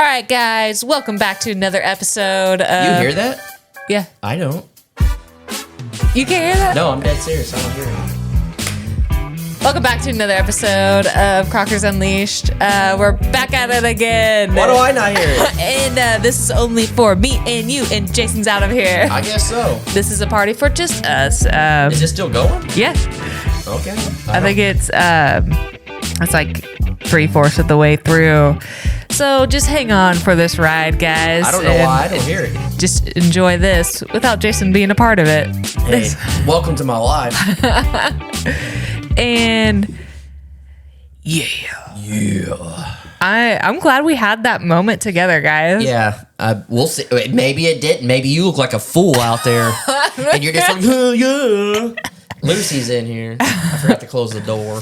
All right, guys, welcome back to another episode. You hear that? Yeah. I don't. You can't hear that? No, I'm dead serious. I don't hear it. Welcome back to another episode of Crockers Unleashed. We're back at it again. Why do I not hear it? And this is only for me and you, and Jason's out of here. I guess so. This is a party for just us. Is this still going? Yeah. Okay. I think it's like 3/4 of the way through. So just hang on for this ride, guys. I don't know why I don't hear it. Just enjoy this without Jason being a part of it. Hey, welcome to my life. And yeah. I'm glad we had that moment together, guys. Yeah. We'll see. Maybe it didn't. Maybe you look like a fool out there. And you're just like, oh, yeah. Lucy's in here. I forgot to close the door.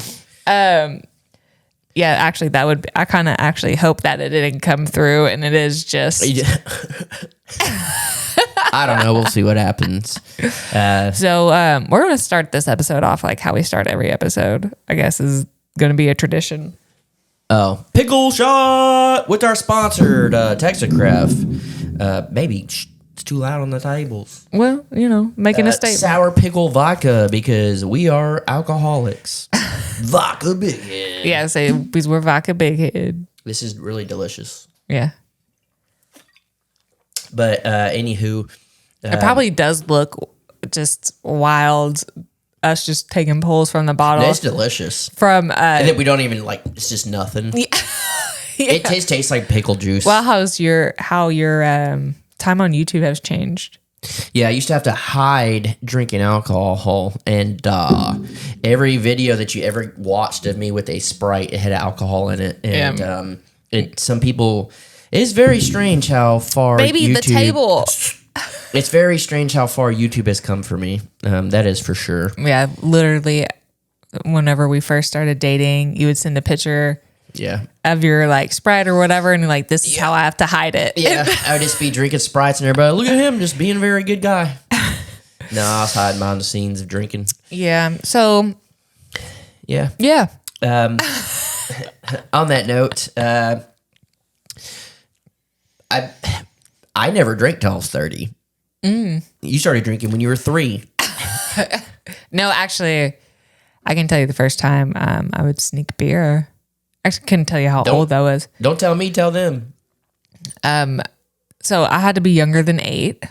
Yeah, actually, I kind of actually hope that it didn't come through, and it is just. I don't know. We'll see what happens. So we're going to start this episode off like how we start every episode, I guess, is going to be a tradition. Oh, pickle shot with our sponsored Texacraft. Maybe it's too loud on the tables. Well, making a statement. Sour pickle vodka because we are alcoholics. Vodka big head. Yeah, say because we're vodka big head. This is really delicious. Yeah. But anywho, it probably does look just wild. Us just taking pulls from the bottle. It's delicious. From and then we don't even it's just nothing. Yeah. It tastes like pickle juice. Well, how your time on YouTube has changed? Yeah, I used to have to hide drinking alcohol, and every video that you ever watched of me with a Sprite, it had alcohol in it, and some people. It is very strange how far Baby, the table. It's very strange how far YouTube has come for me. That is for sure. Yeah, literally, whenever we first started dating, you would send a picture of your Sprite or whatever, and this is how I have to hide it. Yeah, I would just be drinking Sprites, and everybody, look at him, just being a very good guy. No, I was hiding behind the scenes of drinking. Yeah, so. Yeah. Yeah. On that note, I never drank till I was 30. You started drinking when you were 3. No, actually, I can tell you the first time I would sneak beer. I actually couldn't tell you how old that was. Don't tell me, tell them. So I had to be younger than 8.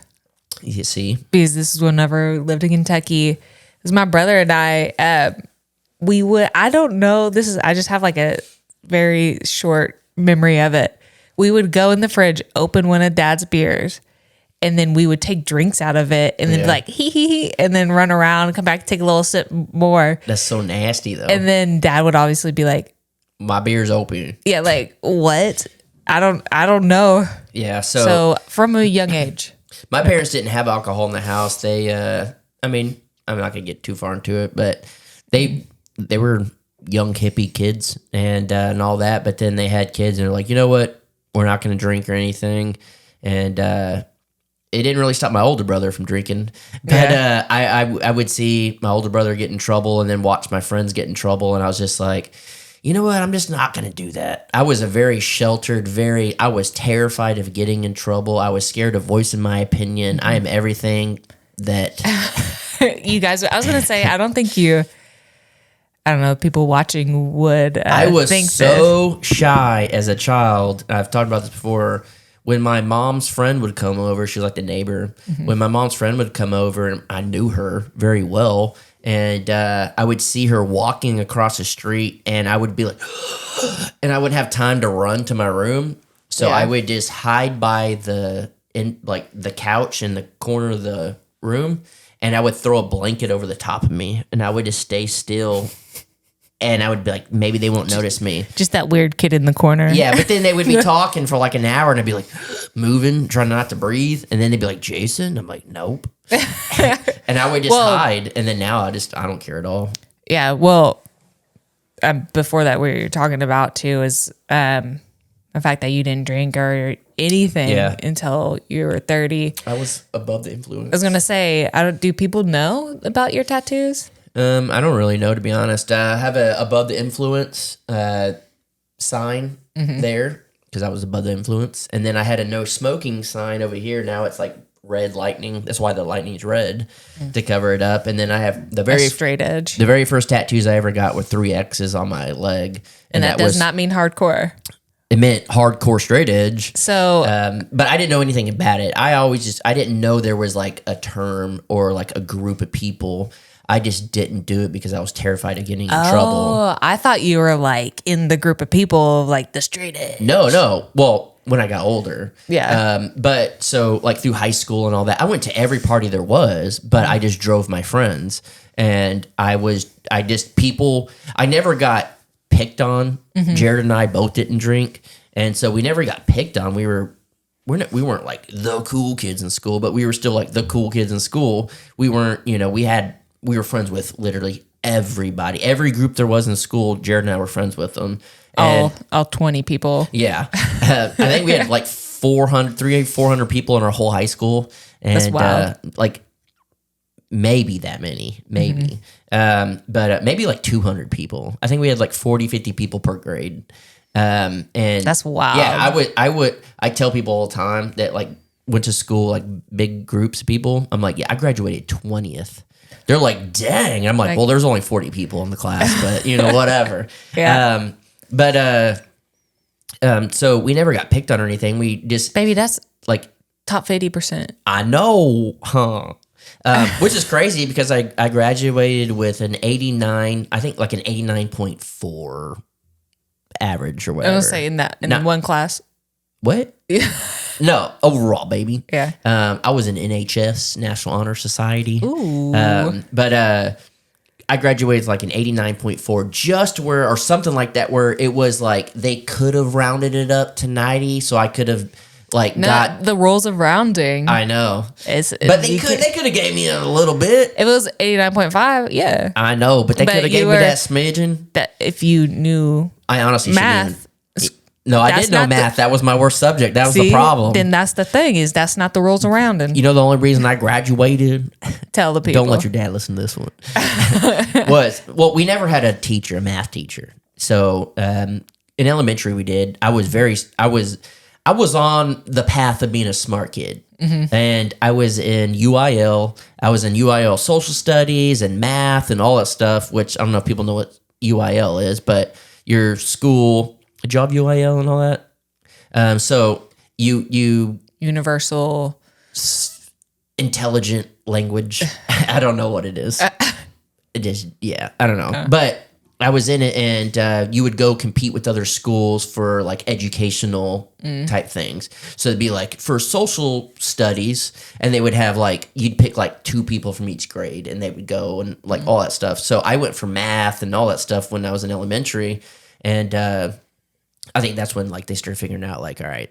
You see? Because this is whenever I lived in Kentucky. It was my brother and I, we would, I don't know, I just have a very short memory of it. We would go in the fridge, open one of Dad's beers, and then we would take drinks out of it, and then hee hee hee, and then run around, come back, take a little sip more. That's so nasty, though. And then Dad would obviously be like, "My beer's open." Yeah, what? I don't know. Yeah, so from a young age, my parents didn't have alcohol in the house. They, I'm not gonna get too far into it, but they were young hippie kids and all that. But then they had kids, and they're like, you know what? We're not going to drink or anything. And it didn't really stop my older brother from drinking. But I would see my older brother get in trouble and then watch my friends get in trouble. And I was just like, you know what? I'm just not going to do that. I was a very sheltered, I was terrified of getting in trouble. I was scared of voicing my opinion. I am everything that... You guys, I was going to say, I don't think you... I don't know, people watching would I was think so shy as a child. I've talked about this before. When my mom's friend would come over, she was like the neighbor. Mm-hmm. When my mom's friend would come over, and I knew her very well, and I would see her walking across the street, and I would be like, and I wouldn't have time to run to my room. So I would just hide by the couch in the corner of the room, and I would throw a blanket over the top of me, and I would just stay still. And I would be like, maybe they won't notice me. Just that weird kid in the corner. Yeah, but then they would be talking for an hour, and I'd be like, moving, trying not to breathe. And then they'd be like, Jason? I'm like, nope. And I would just hide. And then now I don't care at all. Yeah, well, before that, what you're talking about, too, is the fact that you didn't drink or anything until you were 30. I was above the influence. I was going to say, do people know about your tattoos? I don't really know, to be honest. I have a above the influence sign there. because I was above the influence. And then I had a no smoking sign over here. Now it's like red lightning. That's why the lightning's red to cover it up. And then I have A straight edge. The very first tattoos I ever got were 3 X's on my leg. And that does not mean hardcore. It meant hardcore straight edge. So, but I didn't know anything about it. I didn't know there was like a term or like a group of people. I just didn't do it because I was terrified of getting in trouble. Oh, I thought you were like in the group of people, like the straight edge. No. Well, when I got older. Yeah. But so like through high school and all that, I went to every party there was, but I just drove my friends. And I never got picked on. Jared and I both didn't drink. And so we never got picked on. We weren't like the cool kids in school, but we were still like the cool kids in school. We weren't, we were friends with literally everybody. Every group there was in school, Jared and I were friends with them. And all 20 people. yeah. I think we had like 400 people in our whole high school. And That's wild. like maybe that many, maybe. But maybe like 200 people. I think we had like 40, 50 people per grade. And That's wild. Yeah, I tell people all the time that like went to school, like big groups of people. I'm like, yeah, I graduated 20th. They're like, dang. I'm like, well, there's only 40 people in the class, but whatever. Yeah. So we never got picked on or anything. We just Baby, that's like top 50%. I know, huh? Which is crazy because I graduated with an 89, I think like an 89.4 average or whatever. I was saying that in one class. What? No, overall, baby. Yeah. I was in NHS, National Honor Society. Ooh. But I graduated with like an 89.4, just where, or something like that, where it was like they could have rounded it up to 90, so I could have got the rules of rounding. I know, but they could have gave me a little bit. It was 89.5. Yeah, I know, but they could have gave me that smidgen. That if you knew, I honestly math. No, I didn't know math. That was my worst subject. That was the problem. Then that's the thing, is that's not the rules of rounding. The only reason I graduated. Tell the people. Don't let your dad listen to this one. We never had a math teacher. So in elementary we did. I was on the path of being a smart kid. And I was in UIL. I was in UIL social studies and math and all that stuff, which I don't know if people know what UIL is, but your school job UIL and all that. So you universal intelligent language. I don't know what it is. It is, yeah, I don't know. But I was in it, and you would go compete with other schools for like educational type things. So it'd be like for social studies, and they would have like, you'd pick like 2 people from each grade, and they would go and like all that stuff. So I went for math and all that stuff when I was in elementary, and I think that's when like they started figuring out like, all right,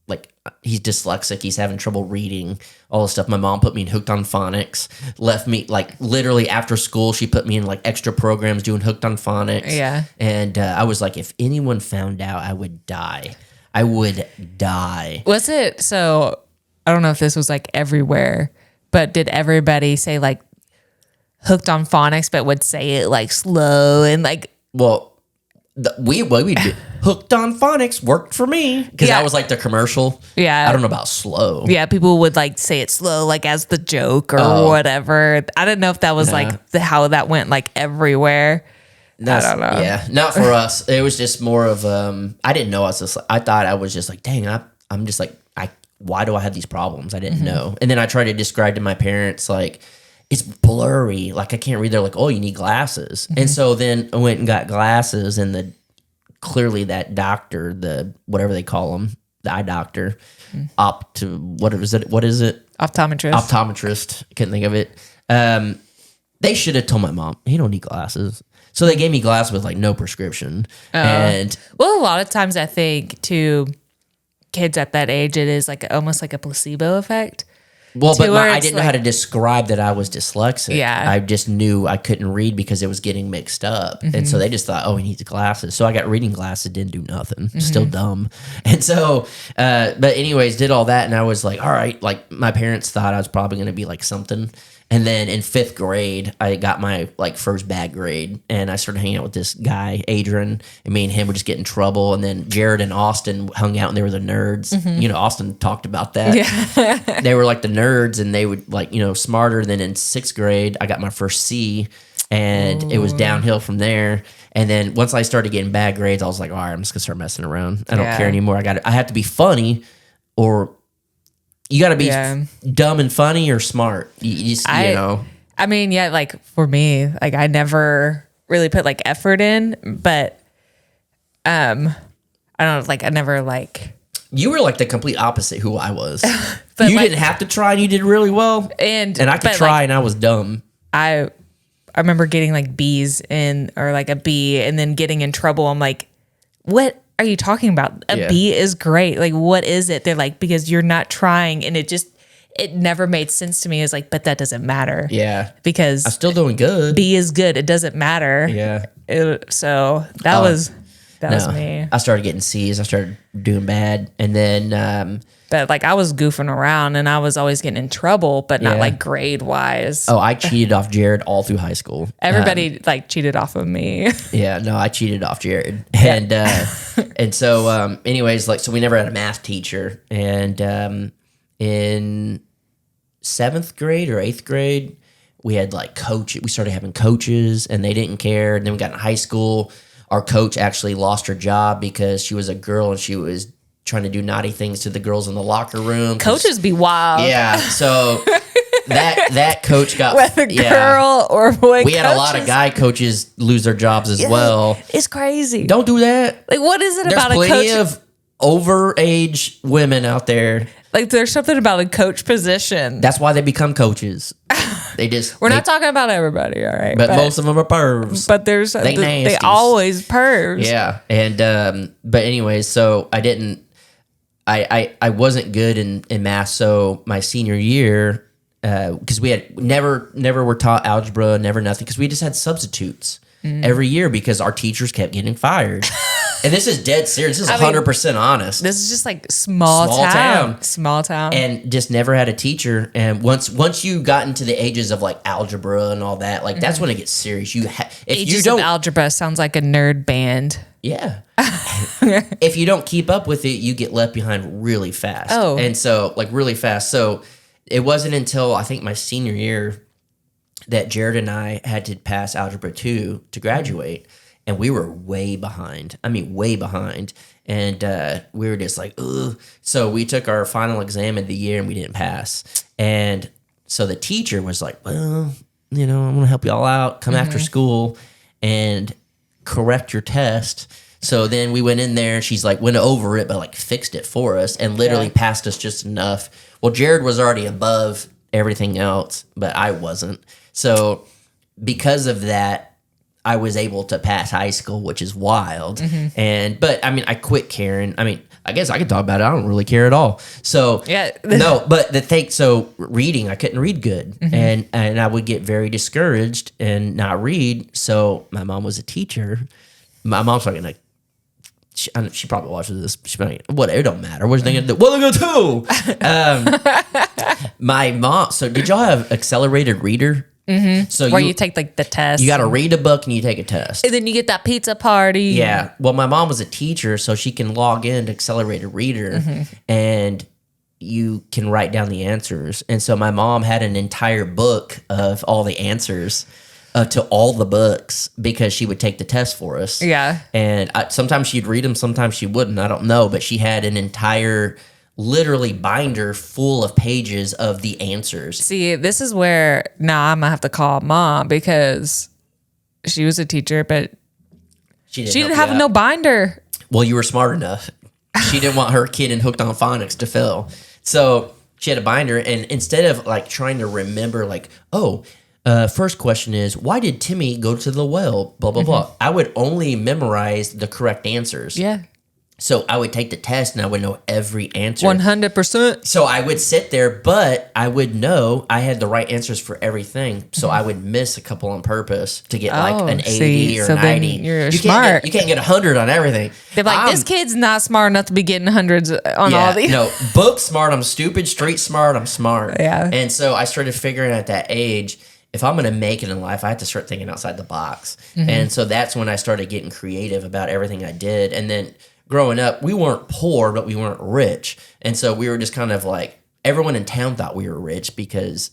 like he's dyslexic, he's having trouble reading, all this stuff. My mom put me in Hooked on Phonics, left me like literally after school. She put me in like extra programs doing Hooked on Phonics. Yeah. And I was like, if anyone found out, I would die. I would die. Was it? So I don't know if this was like everywhere, but did everybody say like Hooked on Phonics, but would say it like slow and like, well, we did. Hooked on Phonics worked for me because that was like the commercial. Yeah. I don't know about slow. Yeah, people would like say it slow, like as the joke or whatever. I didn't know if that was like how that went like everywhere. I don't know. Yeah, not for us. It was just more of I didn't know I was just. I thought I was just like, dang, I'm just like, why do I have these problems? I didn't know. And then I tried to describe to my parents like, it's blurry. Like I can't read. They're like, oh, you need glasses. And so then I went and got glasses, and clearly that doctor, the whatever they call him, the eye doctor, what is it? Optometrist. I couldn't think of it. They should have told my mom, he don't need glasses. So they gave me glasses with like no prescription. And well, a lot of times I think to kids at that age, it is like almost like a placebo effect. Well, but I didn't know how to describe that I was dyslexic. Yeah. I just knew I couldn't read because it was getting mixed up. And so they just thought, oh, he needs glasses. So I got reading glasses, didn't do nothing. Still dumb. And so, but anyways, did all that. And I was like, all right, like my parents thought I was probably going to be like something. And then in 5th grade, I got my like first bad grade, and I started hanging out with this guy, Adrian, and me and him would just get in trouble. And then Jared and Austin hung out, and they were the nerds. You know, Austin talked about that. Yeah. They were like the nerds, and they would like, you know, smarter. Then in 6th grade, I got my first C, and it was downhill from there. And then once I started getting bad grades, I was like, all right, I'm just gonna start messing around. I don't care anymore. I have to be funny, or you got to be dumb and funny or smart. You know. I mean, yeah, like for me, like I never really put like effort in, but I don't know, like I never like. You were like the complete opposite who I was. But you like, didn't have to try, and you did really well. And I could try, and I was dumb. I remember getting like B's or like a B, and then getting in trouble. I'm like, what are you talking about? A B is great. Like, what is it? They're like, because you're not trying. And it never made sense to me. It's like, but that doesn't matter. Yeah. Because I'm still doing good. B is good. It doesn't matter. Yeah. So that was me. I started getting C's. I started doing bad. And then, but like I was goofing around, and I was always getting in trouble, but not like grade wise. Oh, I cheated off Jared all through high school. Everybody like cheated off of me. Yeah, no, I cheated off Jared. And and so anyways, like so we never had a math teacher. And in 7th grade or 8th grade, we had like we started having coaches, and they didn't care. And then we got in high school, our coach actually lost her job because she was a girl, and she was trying to do naughty things to the girls in the locker room. Coaches be wild. Yeah, so that coach got whether girl or boy. We had a lot of guy coaches lose their jobs as well. It's crazy. Don't do that. Like, what is it about a coach? There's plenty of overage women out there. Like, there's something about a coach position. That's why they become coaches. We're not talking about everybody, all right? But most of them are pervs. But they always pervs. Yeah, and but anyways, so I wasn't good in math. So my senior year, because we had never were taught algebra, never nothing, because we just had substitutes every year because our teachers kept getting fired. And this is dead serious. This is 100% honest. This is just like small town, and just never had a teacher. And once you got into the ages of like algebra and all that, like that's when it gets serious. Ages of algebra sounds like a nerd band. Yeah. If you don't keep up with it, you get left behind really fast. Oh. And so, like, really fast. So, it wasn't until I think my senior year that Jared and I had to pass Algebra 2 to graduate. And we were way behind. I mean, way behind. And we were just like, ugh. So, we took our final exam of the year, and we didn't pass. And so, the teacher was like, well, I'm going to help you all out. Come after school and correct your test. So then we went in there, and she's like went over it, but like fixed it for us and literally passed us just enough. Well, Jared was already above everything else, but I wasn't. So because of that, I was able to pass high school, which is wild. But I mean, I quit caring. I mean, I guess I could talk about it. I don't really care at all. So no, but so reading, I couldn't read good, and I would get very discouraged and not read. So my mom was a teacher. My mom's probably like, she probably watches this. She's like, whatever, it don't matter. What are they gonna do? What are they gonna do? My mom. So did y'all have accelerated reader? So where you take like the test. You got to read a book and you take a test. And then you get that pizza party. Yeah. Well, my mom was a teacher, so she can log in to accelerated reader and you can write down the answers. And so my mom had an entire book of all the answers to all the books because she would take the test for us. Yeah. And sometimes she'd read them, sometimes she wouldn't. I don't know. But she had an entire literally binder full of pages of the answers. See, this is where now I'm gonna have to call mom because she was a teacher, but she didn't have no binder. Well, you were smart enough. She didn't want her kid in Hooked on Phonics to fail. So she had a binder, and instead of like trying to remember like, first question is, why did Timmy go to the well? Blah, blah, blah. I would only memorize the correct answers. Yeah. So I would take the test and I would know every answer. 100%. So I would sit there, but I would know I had the right answers for everything. So I would miss a couple on purpose to get like an 80 or 90. You're smart. You can't get 100 on everything. They're like, this kid's not smart enough to be getting hundreds on all these. No, book smart, I'm stupid. Street smart, I'm smart. Yeah. And so I started figuring at that age, if I'm going to make it in life, I have to start thinking outside the box. And so that's when I started getting creative about everything I did. And then growing up, we weren't poor, but we weren't rich. And so we were just kind of like, everyone in town thought we were rich because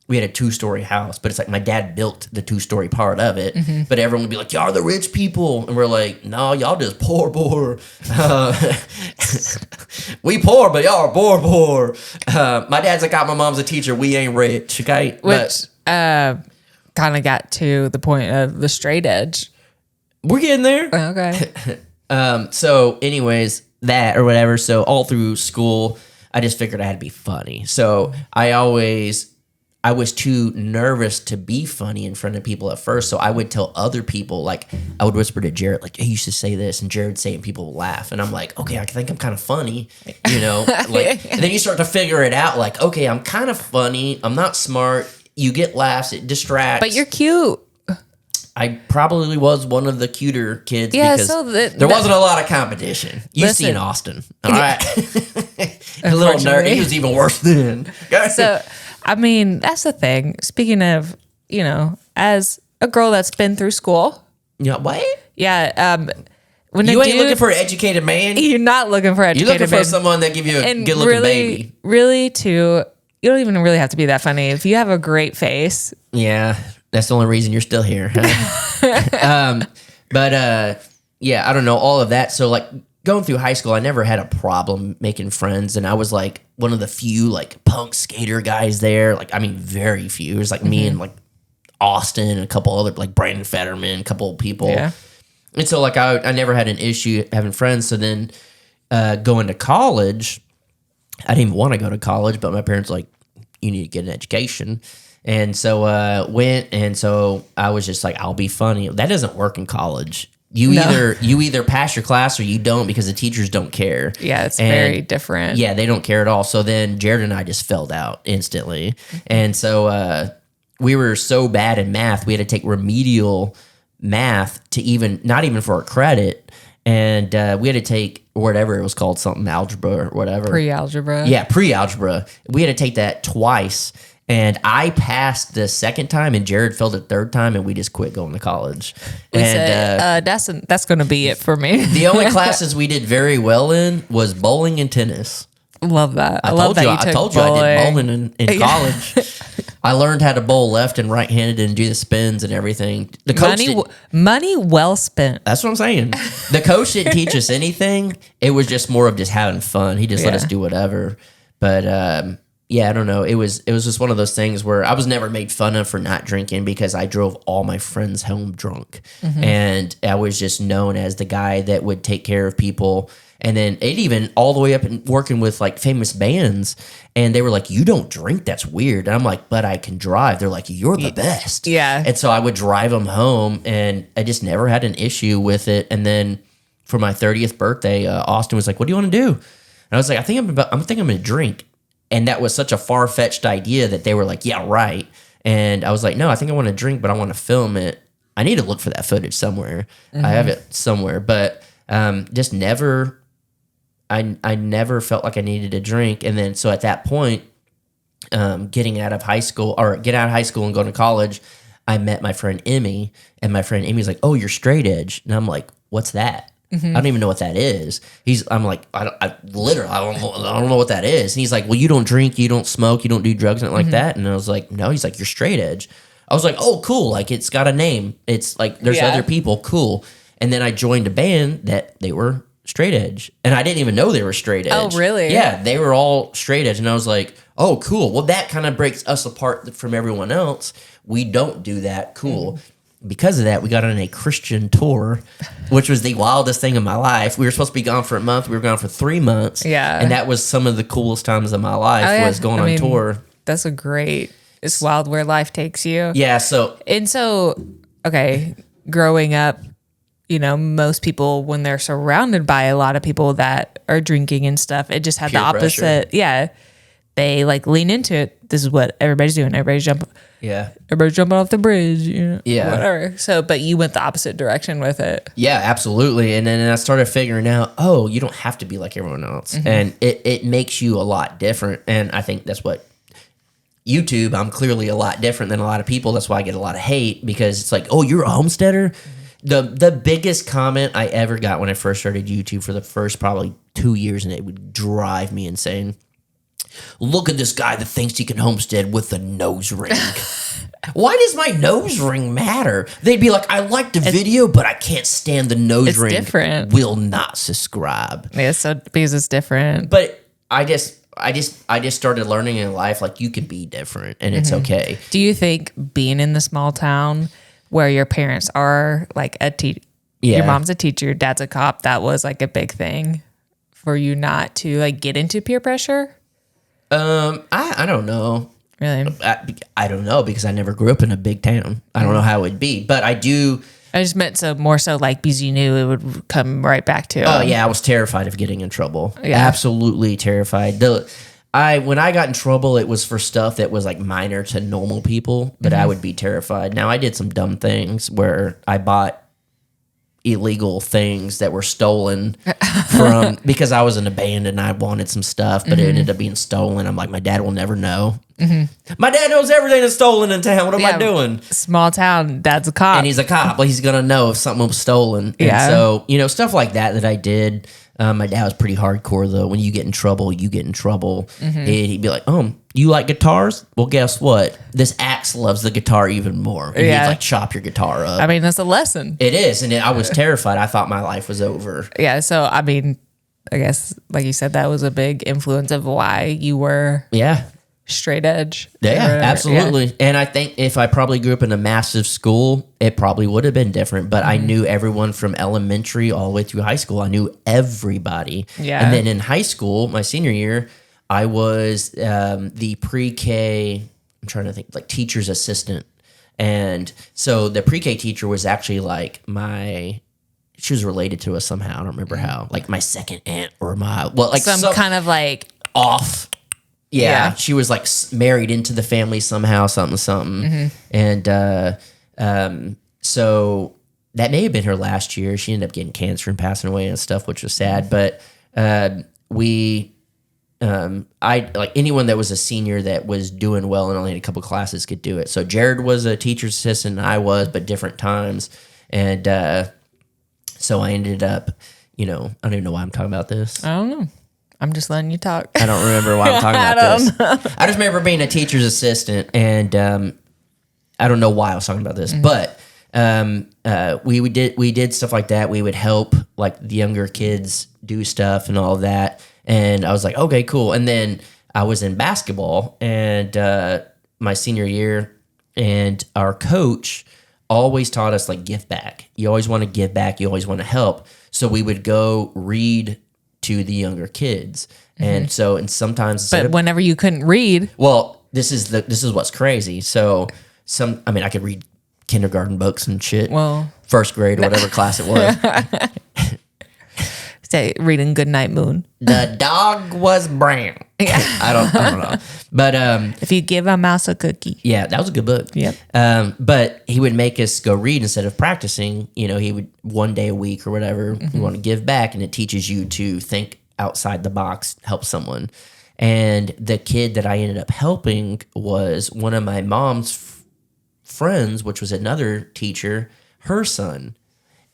we had a 2-story house. But it's like my dad built the 2-story part of it. But everyone would be like, y'all are the rich people. And we're like, no, y'all just poor. We poor, but y'all are poor. My dad's like, my mom's a teacher. We ain't rich, okay? Which kind of got to the point of the straight edge. We're getting there. Okay. So anyways, that or whatever. So all through school, I just figured I had to be funny. So I was too nervous to be funny in front of people at first. So I would tell other people, like I would whisper to Jared, like, hey, you should say this. And Jared say it and people would laugh. And I'm like, okay, I think I'm kind of funny, like, and then you start to figure it out. Like, okay, I'm kind of funny. I'm not smart. You get laughs. It distracts. But you're cute. I probably was one of the cuter kids because there wasn't a lot of competition. You've seen Austin. All right. A little nerd. He was even worse then. So, I mean, that's the thing. Speaking of, as a girl that's been through school. Yeah, what? Yeah. When you ain't looking for an educated man. You're not looking for an educated man. You're looking for someone that give you a good looking baby. Really, you don't even really have to be that funny. If you have a great face. Yeah. That's the only reason you're still here. Huh? Yeah, I don't know, all of that. So like going through high school, I never had a problem making friends. And I was like one of the few like punk skater guys there. Like, I mean, very few. It was like me and like Austin and a couple other, like Brandon Fetterman, a couple of people. Yeah. And so like I never had an issue having friends. So then going to college, I didn't even want to go to college, but my parents were like, you need to get an education. And so went, and so I was just like, I'll be funny. That doesn't work in college. You either pass your class or you don't because the teachers don't care. Yeah, it's very different. Yeah, they don't care at all. So then Jared and I just felled out instantly. And so we were so bad in math, we had to take remedial math to not even for a credit. And we had to take whatever it was called, something algebra or whatever. Pre-algebra. Yeah, pre-algebra. We had to take that twice. And I passed the second time, and Jared failed the third time, and we just quit going to college. We said, that's going to be it for me. The only classes we did very well in was bowling and tennis. Love that. I told you I did bowling in college. I learned how to bowl left and right-handed and do the spins and everything. The coach money well spent. That's what I'm saying. The coach didn't teach us anything. It was just more of just having fun. He just let us do whatever. But yeah, I don't know. It was just one of those things where I was never made fun of for not drinking because I drove all my friends home drunk. And I was just known as the guy that would take care of people. And then it even all the way up and working with like famous bands. And they were like, you don't drink. That's weird. And I'm like, but I can drive. They're like, you're the best. Yeah. And so I would drive them home and I just never had an issue with it. And then for my 30th birthday, Austin was like, what do you want to do? And I was like, I think I'm going to drink. And that was such a far-fetched idea that they were like, yeah, right. And I was like, no, I think I want to drink, but I want to film it. I need to look for that footage somewhere. I have it somewhere. But just never, I never felt like I needed to drink. And then so at that point, getting out of high school and going to college, I met my friend Emmy. And my friend Emmy's like, oh, you're straight edge. And I'm like, what's that? I don't even know what that is. I'm like, I literally don't know what that is. And he's like, well, you don't drink, you don't smoke, you don't do drugs, nothing like that. And I was like, no. He's like, you're straight edge. I was like, oh, cool. Like it's got a name. It's like there's other people. Cool. And then I joined a band that they were straight edge, and I didn't even know they were straight edge. Oh, really? Yeah, they were all straight edge, and I was like, oh, cool. Well, that kind of breaks us apart from everyone else. We don't do that. Cool. Because of that, we got on a Christian tour, which was the wildest thing in my life. We were supposed to be gone for a month. We were gone for 3 months. Yeah. And that was some of the coolest times of my life was going on tour. That's it's wild where life takes you. Yeah. So, okay, growing up, most people, when they're surrounded by a lot of people that are drinking and stuff, it just had Peer the opposite. pressure. Yeah. They like lean into it. This is what everybody's doing. Everybody's jumping off the bridge, Yeah. whatever. So, but you went the opposite direction with it. Yeah, absolutely. And then I started figuring out, you don't have to be like everyone else. And it makes you a lot different. And I think that's what YouTube, I'm clearly a lot different than a lot of people. That's why I get a lot of hate, because it's like, oh, you're a homesteader? The biggest comment I ever got when I first started YouTube for the first probably 2 years, and it would drive me insane. Look at this guy that thinks he can homestead with a nose ring. Why does my nose ring matter? They'd be like, I like the video, but I can't stand the nose ring. It's different. Will not subscribe. Yeah, so because it's different. But I just started learning in life, like, you can be different and it's okay. Do you think being in the small town where your parents are like your mom's a teacher, your dad's a cop, that was like a big thing for you not to like get into peer pressure? I don't know. Really? I don't know, because I never grew up in a big town. I don't know how it would be, but I do. I just meant more so like because you knew it would come right back to. Oh yeah, I was terrified of getting in trouble. Yeah. Absolutely terrified. When I got in trouble, it was for stuff that was like minor to normal people, but I would be terrified. Now, I did some dumb things where I bought illegal things that were stolen from because I was in a band and I wanted some stuff, but it ended up being stolen. I'm like, my dad will never know. My dad knows everything that's stolen in town. What am I doing? Small town, dad's a cop. And he's a cop. Well, he's going to know if something was stolen. Yeah. And so, stuff like that I did. My dad was pretty hardcore, though. When you get in trouble, you get in trouble. He'd be like, you like guitars? Well, guess what? This axe loves the guitar even more. And he'd like chop your guitar up. I mean, that's a lesson. It is. And I was terrified. I thought my life was over. Yeah. So, I mean, I guess, like you said, that was a big influence of why you were straight edge. Yeah, absolutely. Yeah. And I think if I probably grew up in a massive school, it probably would have been different. But I knew everyone from elementary all the way through high school. I knew everybody. Yeah. And then in high school, my senior year, I was the pre-K, I'm trying to think, like teacher's assistant. And so the pre-K teacher was actually like she was related to us somehow. I don't remember how. Like my second aunt or some kind of like off. Yeah, she was like married into the family somehow, something. And so that may have been her last year. She ended up getting cancer and passing away and stuff, which was sad. But I like anyone that was a senior that was doing well and only had a couple classes could do it. So Jared was a teacher's assistant, and I was, but different times. And so I ended up, I don't even know why I'm talking about this. I don't know. I'm just letting you talk. I don't remember why I'm talking about this. I just remember being a teacher's assistant, and I don't know why I was talking about this, but we did stuff like that. We would help like the younger kids do stuff and all of that, and I was like, okay, cool. And then I was in basketball, and my senior year, and our coach always taught us like give back. You always want to give back. You always want to help. So we would go read to the younger kids. And so, and sometimes, but whenever you couldn't read, well, this is what's crazy. So I could read kindergarten books and shit. Well, first grade or whatever class it was. Say reading Goodnight Moon. The dog was brown. I don't know. But if you give a mouse a cookie. Yeah, that was a good book. Yep. But he would make us go read instead of practicing. He would one day a week or whatever. You want to give back, and it teaches you to think outside the box, help someone. And the kid that I ended up helping was one of my mom's friends, which was another teacher, her son.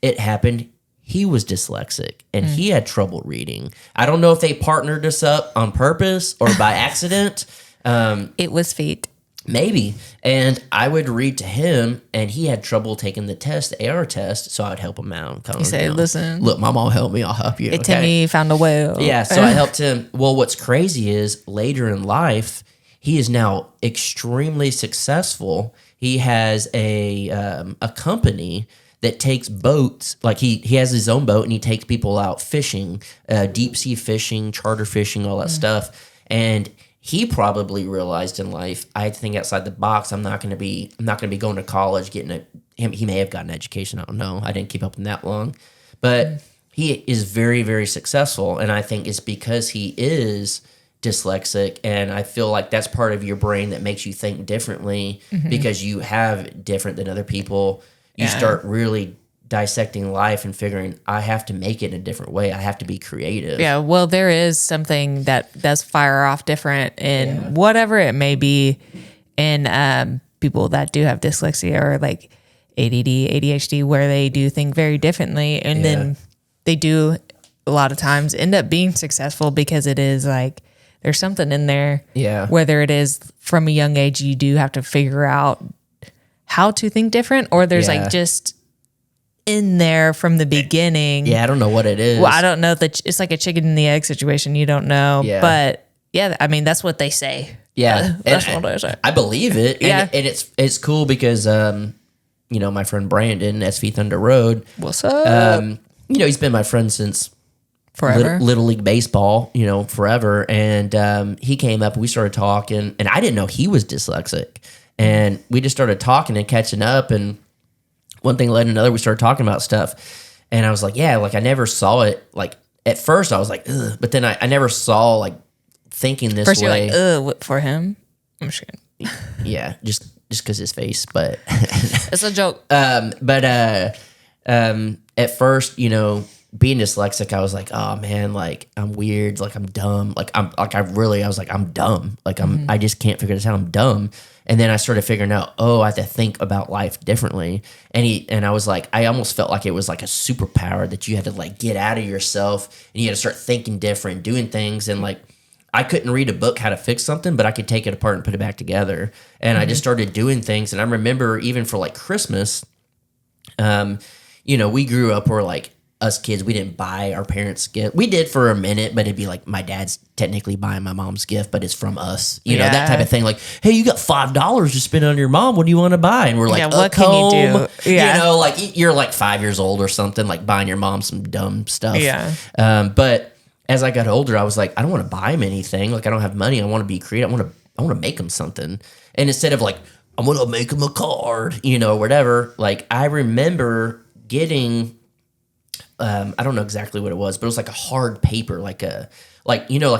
It happened. He was dyslexic, and he had trouble reading. I don't know if they partnered us up on purpose or by accident. It was fate. Maybe. And I would read to him, and he had trouble taking the test, the AR test, so I'd help him out. You say, listen. Look, my mom helped me, I'll help you. Timmy found a whale. Yeah, so I helped him. Well, what's crazy is later in life, he is now extremely successful. He has a company that takes boats, like he has his own boat, and he takes people out fishing, deep sea fishing, charter fishing, all that stuff. And he probably realized in life, I had to think outside the box. I'm not going to be going to college, he may have gotten an education. I don't know. I didn't keep up in that long, but he is very, very successful. And I think it's because he is dyslexic. And I feel like that's part of your brain that makes you think differently because you have different than other people. You start really dissecting life and figuring, I have to make it a different way. I have to be creative. Yeah, well, there is something that does fire off different in whatever it may be in people that do have dyslexia or like ADD, ADHD, where they do think very differently. And then they do a lot of times end up being successful because it is like there's something in there. Yeah. Whether it is from a young age, you do have to figure out how to think different, or there's like just in there from the beginning. Yeah, I don't know what it is. Well, I don't know that it's like a chicken and the egg situation. You don't know, but I mean that's what they say. Yeah, that's what they say. I believe it. Yeah, and it's cool because my friend Brandon, SV Thunder Road. What's up? He's been my friend since forever. Little League Baseball, forever. And he came up and we started talking, and I didn't know he was dyslexic. And we just started talking and catching up, and one thing led to another. We started talking about stuff, and I was like, yeah, like I never saw it. Like at first I was like, ugh, but then I never saw like thinking this First way. You're like, what for him? I'm just kidding. Yeah, just because his face, but it's a joke. At first, being dyslexic, I was like, oh man, like I'm weird, like I'm dumb, I was like, I'm dumb, like I just can't figure this out, I'm dumb. And then I started figuring out, I have to think about life differently. And I was like, I almost felt like it was like a superpower that you had to like get out of yourself and you had to start thinking different, doing things. And like, I couldn't read a book how to fix something, but I could take it apart and put it back together. And I just started doing things. And I remember even for like Christmas, we grew up where like us kids, we didn't buy our parents' gift. We did for a minute, but it'd be like my dad's technically buying my mom's gift, but it's from us. You know, that type of thing. Like, hey, you got $5 to spend on your mom. What do you want to buy? And we're like, what can you do? Yeah. Like you're like 5 years old or something, like buying your mom some dumb stuff. Yeah. But as I got older, I was like, I don't want to buy him anything. Like, I don't have money. I want to be creative. I want to make him something. And instead of like, I'm going to make him a card, or whatever. Like, I remember getting, I don't know exactly what it was, but it was like a hard paper, like a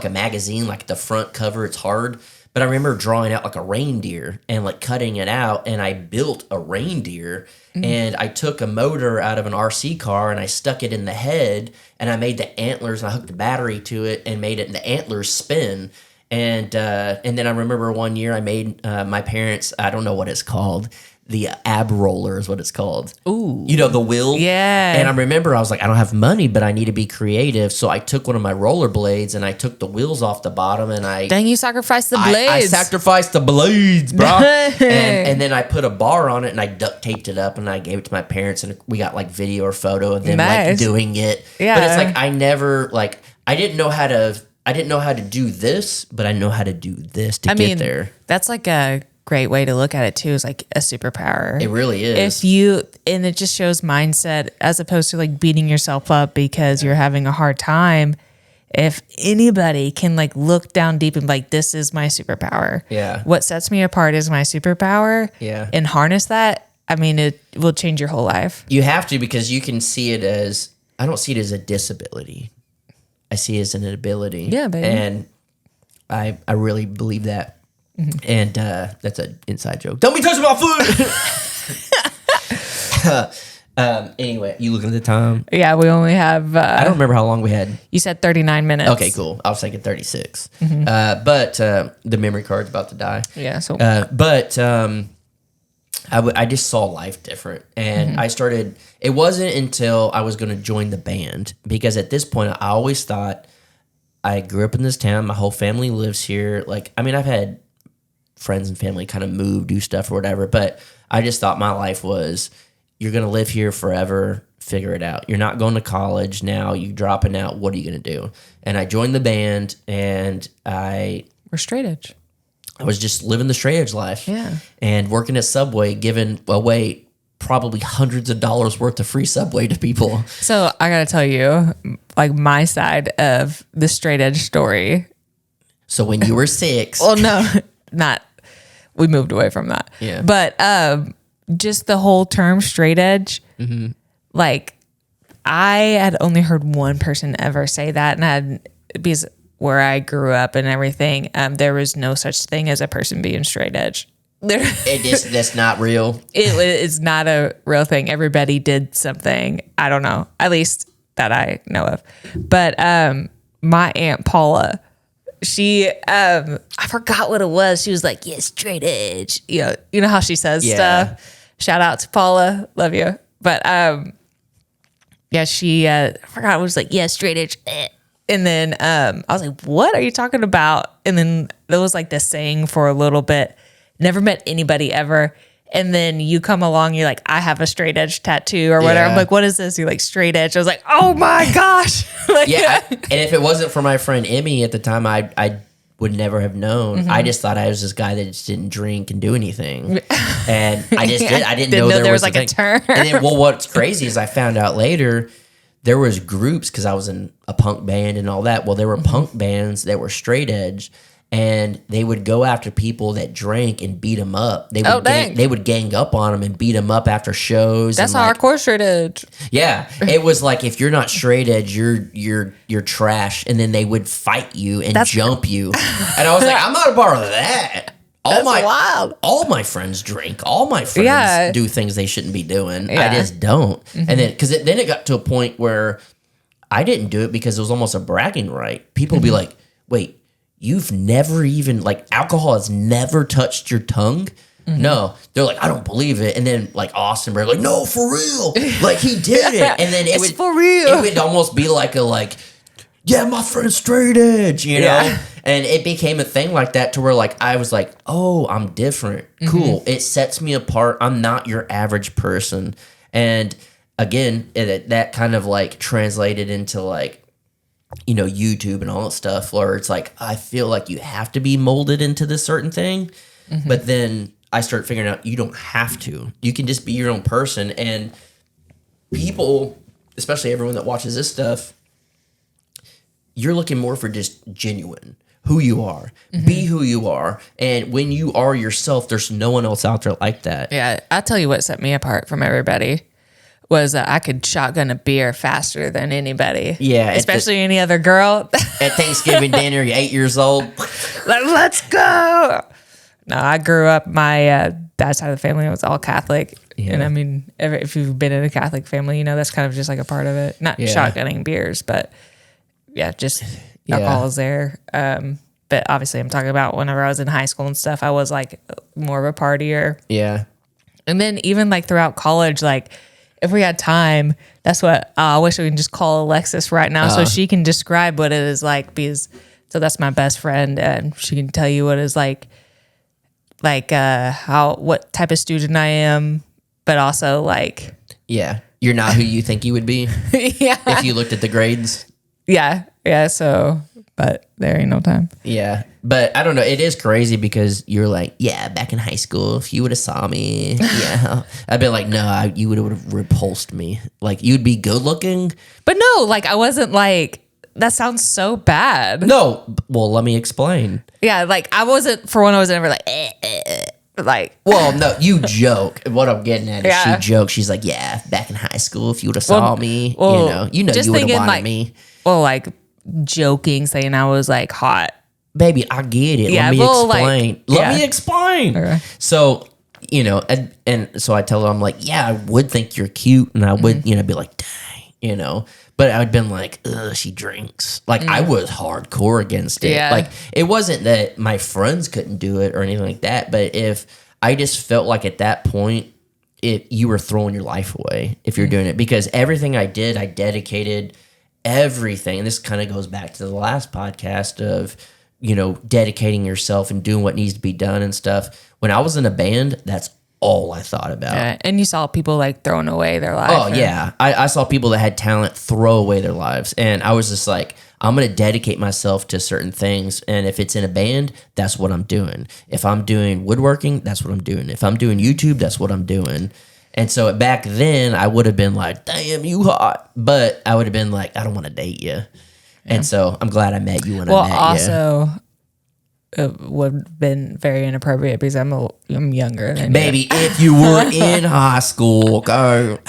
magazine, like the front cover, it's hard. But I remember drawing out like a reindeer and like cutting it out, and I built a reindeer, and I took a motor out of an RC car and I stuck it in the head, and I made the antlers, and I hooked the battery to it and made it, and the antlers spin. And then I remember one year I made my parents, I don't know what it's called, the ab roller is what it's called. Ooh. The wheel? Yeah. And I remember I was like, I don't have money, but I need to be creative. So I took one of my roller blades and I took the wheels off the bottom, and Dang, you sacrificed the blades. I sacrificed the blades, bro. and then I put a bar on it and I duct taped it up and I gave it to my parents, and we got like video or photo of them like doing it. Yeah. But it's like I didn't know how to do this, but I know how to do this to get there. That's like a great way to look at it too, is like a superpower. It really is. And it just shows mindset as opposed to like beating yourself up because you're having a hard time. If anybody can like look down deep and be like, this is my superpower. Yeah. What sets me apart is my superpower. Yeah. And harness that. I mean, it will change your whole life. You have to, because you can see it as, I don't see it as a disability. I see it as an ability. Yeah, baby. And I really believe that. Mm-hmm. And that's an inside joke. Don't be touching my food. Anyway, you looking at the time? Yeah, we only have. I don't remember how long we had. You said 39 minutes. Okay, cool. I was thinking 36. Mm-hmm. But the memory card's about to die. Yeah. So. I just saw life different, and I started. It wasn't until I was going to join the band, because at this point I always thought, I grew up in this town. My whole family lives here. Like, I mean, I've had friends and family kind of move, do stuff or whatever, but I just thought my life was, you're going to live here forever, figure it out. You're not going to college now, you dropping out, what are you going to do? And I joined the band, and we're straight edge. I was just living the straight edge life. Yeah. And working at Subway, giving away probably hundreds of dollars worth of free Subway to people. So I got to tell you, like, my side of the straight edge story. So when you were 6. Well, no, not. We moved away from that. Yeah. But just the whole term straight edge, like I had only heard one person ever say that, and because where I grew up and everything, there was no such thing as a person being straight edge. That's not real. It's not a real thing. Everybody did something. I don't know, at least that I know of. But my Aunt Paula, she I forgot what it was. She was like, "Yeah, straight edge." You know how she says stuff. Shout out to Paula, love you. But yeah, she I forgot. It was like, "Yeah, straight edge." And then I was like, "What are you talking about?" And then there was like this saying for a little bit. Never met anybody ever. And then you come along, you're like, I have a straight edge tattoo or whatever. Yeah. I'm like, what is this? You're like, straight edge. I was like, oh my gosh. Like, And if it wasn't for my friend Emmy at the time, I would never have known. I just thought I was this guy that just didn't drink and do anything. And I just I didn't know there was like a term. And then, well, what's crazy is I found out later there was groups, because I was in a punk band and all that. Well, there were punk bands that were straight edge. And they would go after people that drank and beat them up. They would gang up on them and beat them up after shows. That's and hardcore straight edge. Yeah, it was like, if you're not straight edge, you're trash. And then they would fight you and jump you. And I was like, I'm not a part of that. Wild. All my friends drink. All my friends do things they shouldn't be doing. I just don't. And then then it got to a point where I didn't do it because it was almost a bragging right. People would be like, wait. You've never even, like, alcohol has never touched your tongue? No. They're like, I don't believe it. And then, like, Austin Bear, like, no, for real. Like, he did it. And then it's for real. It would almost be like yeah, my friend's straight edge, you know? And it became a thing like that to where, like, I was like, oh, I'm different. Cool. It sets me apart. I'm not your average person. And, again, that kind of, like, translated into, like, you know, YouTube and all that stuff, where it's like, I feel like you have to be molded into this certain thing. But then I start figuring out you don't have to. You can just be your own person. And people, especially everyone that watches this stuff, you're looking more for just genuine, who you are. Be who you are. And when you are yourself, there's no one else out there like that. Yeah, I'll tell you what set me apart from everybody was I could shotgun a beer faster than anybody. Yeah. Especially any other girl. At Thanksgiving dinner, you're 8 years old. Like, let's go. No, I grew up, my dad's side of the family was all Catholic. Yeah. And I mean, if you've been in a Catholic family, you know, that's kind of just like a part of it. Not shotgunning beers, but just alcohol is there. But obviously I'm talking about whenever I was in high school and stuff, I was like more of a partier. Yeah. And then even like throughout college, like, if we had time, that's what I wish we can just call Alexis right now so she can describe what it is like, because so that's my best friend and she can tell you what it's like what type of student I am, but also like you're not who you think you would be. If you looked at the grades. So but there ain't no time. Yeah. But I don't know. It is crazy because you're like, yeah, back in high school, if you would have saw me, I'd be like, no, you would have repulsed me. Like, you'd be good looking. But no, like, I wasn't like, that sounds so bad. No. Well, let me explain. Yeah. Like, I wasn't ever like, like, well, no, you joke. What I'm getting at is she jokes. She's like, yeah, back in high school, if you would have saw me, you would have wanted like, me. Well, like, joking, saying I was like hot. Baby, I get it. Let me explain. Like, Let me explain. Okay. So, you know, and so I tell her, I'm like, yeah, I would think you're cute. And I would, you know, be like, dang, you know. But I would been like, ugh, she drinks. Like, I was hardcore against it. Yeah. Like, it wasn't that my friends couldn't do it or anything like that. But if I just felt like at that point, you were throwing your life away if you're doing it. Because everything I did, I dedicated everything. And this kind of goes back to the last podcast of, you know, dedicating yourself and doing what needs to be done and stuff. When I was in a band, that's all I thought about. Yeah, and you saw people like throwing away their life. Oh, yeah. I saw people that had talent throw away their lives. And I was just like, I'm going to dedicate myself to certain things. And if it's in a band, that's what I'm doing. If I'm doing woodworking, that's what I'm doing. If I'm doing YouTube, that's what I'm doing. And so back then, I would have been like, damn, you hot. But I would have been like, I don't want to date you. Yeah. And so I'm glad I met you when I met you. Well, also, would have been very inappropriate because I'm younger than Baby, if you were in high school, go.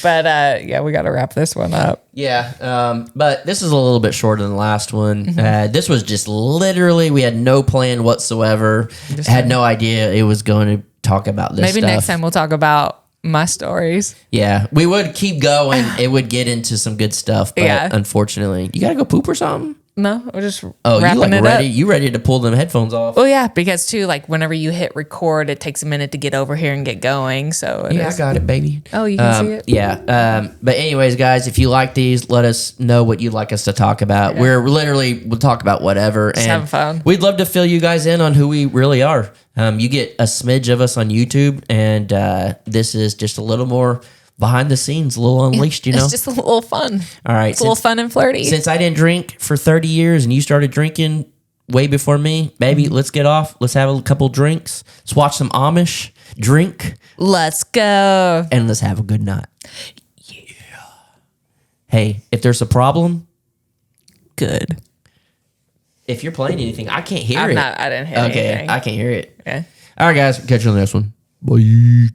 But yeah, we got to wrap this one up. Yeah, but this is a little bit shorter than the last one. This was just literally, we had no plan whatsoever. Had no idea it was going to talk about this Maybe stuff. next time we'll talk about my stories. Yeah, we would keep going. It would get into some good stuff, but unfortunately, you got to go poop or something? No, we're just Oh, wrapping you like it ready? up. You ready to pull them headphones off? Well, yeah, because too, like whenever you hit record, it takes a minute to get over here and get going. So Yeah, I got it, baby. Oh, you can see it? Yeah. But anyways, guys, if you like these, let us know what you'd like us to talk about. Yeah. We'll talk about whatever. Just having fun. We'd love to fill you guys in on who we really are. You get a smidge of us on YouTube, and this is just a little more behind the scenes, a little unleashed, It's just a little fun. All right. It's a little fun and flirty. Since I didn't drink for 30 years and you started drinking way before me, baby, let's get off. Let's have a couple drinks. Let's watch some Amish, drink. Let's go. And let's have a good night. Yeah. Hey, if there's a problem, good. If you're playing anything, I can't hear it. I didn't hear anything. I can't hear it. Okay. All right, guys. Catch you on the next one. Bye.